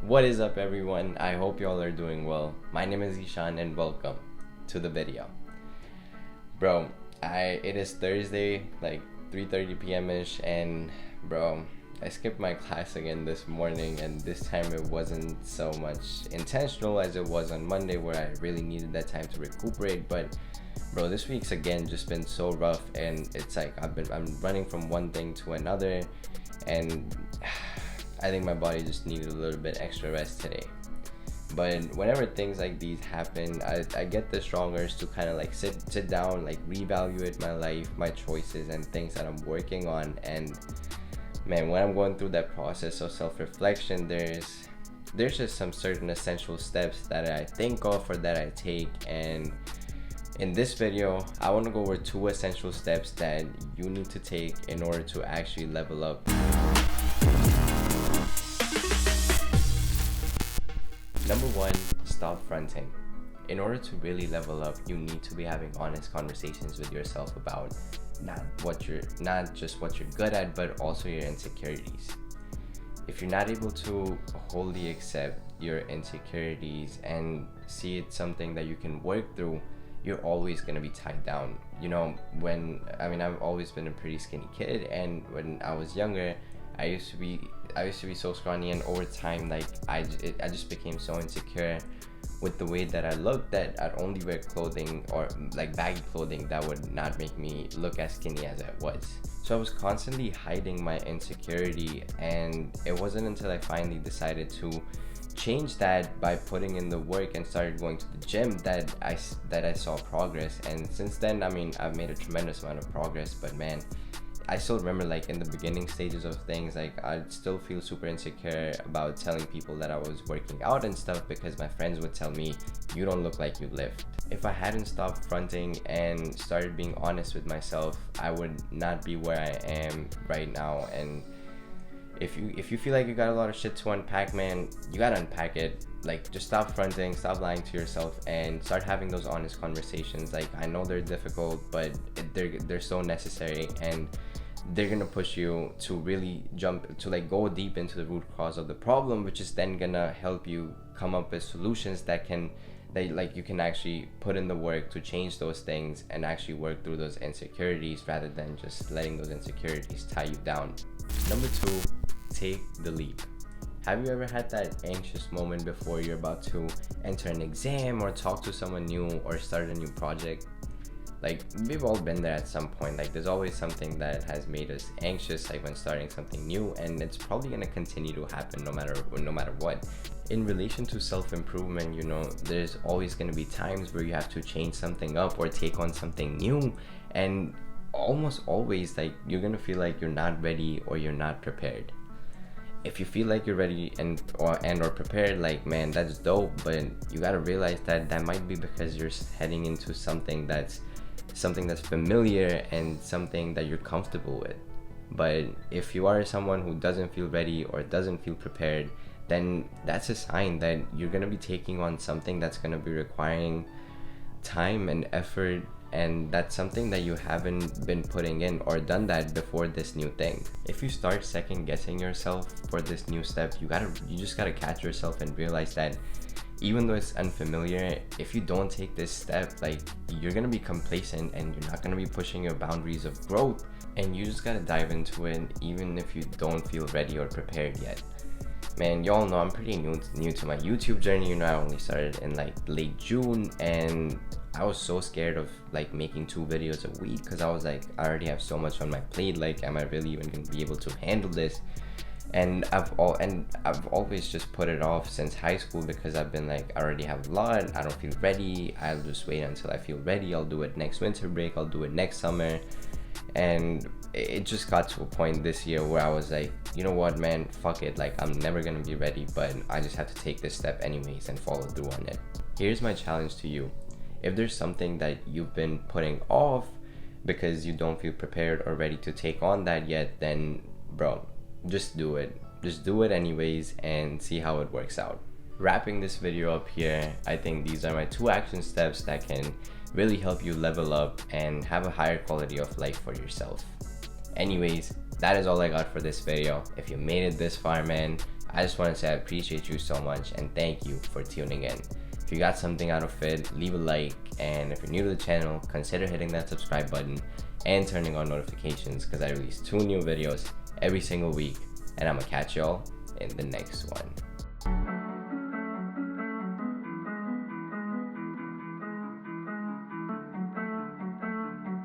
What is up, everyone? I hope y'all are doing well. My name is Ishaan and welcome to the video. Bro, it is Thursday, like 3:30 p.m. ish, and bro, I skipped my class again this morning, and this time it wasn't so much intentional as it was on Monday, where I really needed that time to recuperate. But bro, this week's again just been so rough, and it's like I'm running from one thing to another, and I think my body just needed a little bit extra rest today. But whenever things like these happen, I get the stronger to kind of like sit down, like reevaluate my life, my choices, and things that I'm working on. And man, when I'm going through that process of self-reflection, there's just some certain essential steps that I think of or that I take. And in this video, I want to go over 2 essential steps that you need to take in order to actually level up. Number 1, stop fronting. In order to really level up, you need to be having honest conversations with yourself about not just what you're good at, but also your insecurities. If you're not able to wholly accept your insecurities and see it something that you can work through, you're always going to be tied down. You know, I've always been a pretty skinny kid, and when I was younger, I used to be so scrawny, and over time, like I just became so insecure with the way that I looked that I'd only wear clothing or like baggy clothing that would not make me look as skinny as I was. So I was constantly hiding my insecurity, and it wasn't until I finally decided to change that by putting in the work and started going to the gym that I saw progress. And since then, I've made a tremendous amount of progress, but man, I still remember, like, in the beginning stages of things, like I'd still feel super insecure about telling people that I was working out and stuff, because my friends would tell me, you don't look like you lift. If I hadn't stopped fronting and started being honest with myself, I would not be where I am right now. And if you feel like you got a lot of shit to unpack, man, you gotta unpack it. Like, just stop fronting, stop lying to yourself, and start having those honest conversations. Like, I know they're difficult, but they're so necessary, and they're gonna push you to really go deep into the root cause of the problem, which is then gonna help you come up with solutions that you can actually put in the work to change those things and actually work through those insecurities, rather than just letting those insecurities tie you down. Number 2, take the leap. Have you ever had that anxious moment before you're about to enter an exam or talk to someone new or start a new project? Like, we've all been there at some point. Like, there's always something that has made us anxious, like when starting something new, and it's probably going to continue to happen no matter what. In relation to self-improvement, you know, there's always going to be times where you have to change something up or take on something new, and almost always, like, you're going to feel like you're not ready or you're not prepared. If you feel like you're ready or prepared, like, man, that's dope, but you got to realize that might be because you're heading into something that's familiar and something that you're comfortable with. But if you are someone who doesn't feel ready or doesn't feel prepared, then that's a sign that you're going to be taking on something that's going to be requiring time and effort, and that's something that you haven't been putting in or done that before this new thing. If you start second guessing yourself for this new step, you just gotta catch yourself and realize that even though it's unfamiliar, if you don't take this step, like, you're gonna be complacent and you're not gonna be pushing your boundaries of growth, and you just gotta dive into it even if you don't feel ready or prepared yet. Man, y'all know I'm pretty new to my YouTube journey. You know, I only started in like late June, and I was so scared of like making 2 videos a week, because I was like, I already have so much on my plate. Like, am I really even gonna be able to handle this? And I've always just put it off since high school, because I've been like, I already have a lot, I don't feel ready, I'll just wait until I feel ready, I'll do it next winter break, I'll do it next summer. And it just got to a point this year where I was like, you know what, man, fuck it, like, I'm never gonna be ready, but I just have to take this step anyways and follow through on it. Here's my challenge to you. If there's something that you've been putting off because you don't feel prepared or ready to take on that yet, then bro, just do it. Just do it anyways and see how it works out. Wrapping this video up here, I think these are my 2 action steps that can really help you level up and have a higher quality of life for yourself. Anyways, that is all I got for this video. If you made it this far, man, I just want to say I appreciate you so much and thank you for tuning in. If you got something out of it, leave a like, and if you're new to the channel, consider hitting that subscribe button and turning on notifications, because I release 2 new videos every single week, and I'm gonna catch y'all in the next one.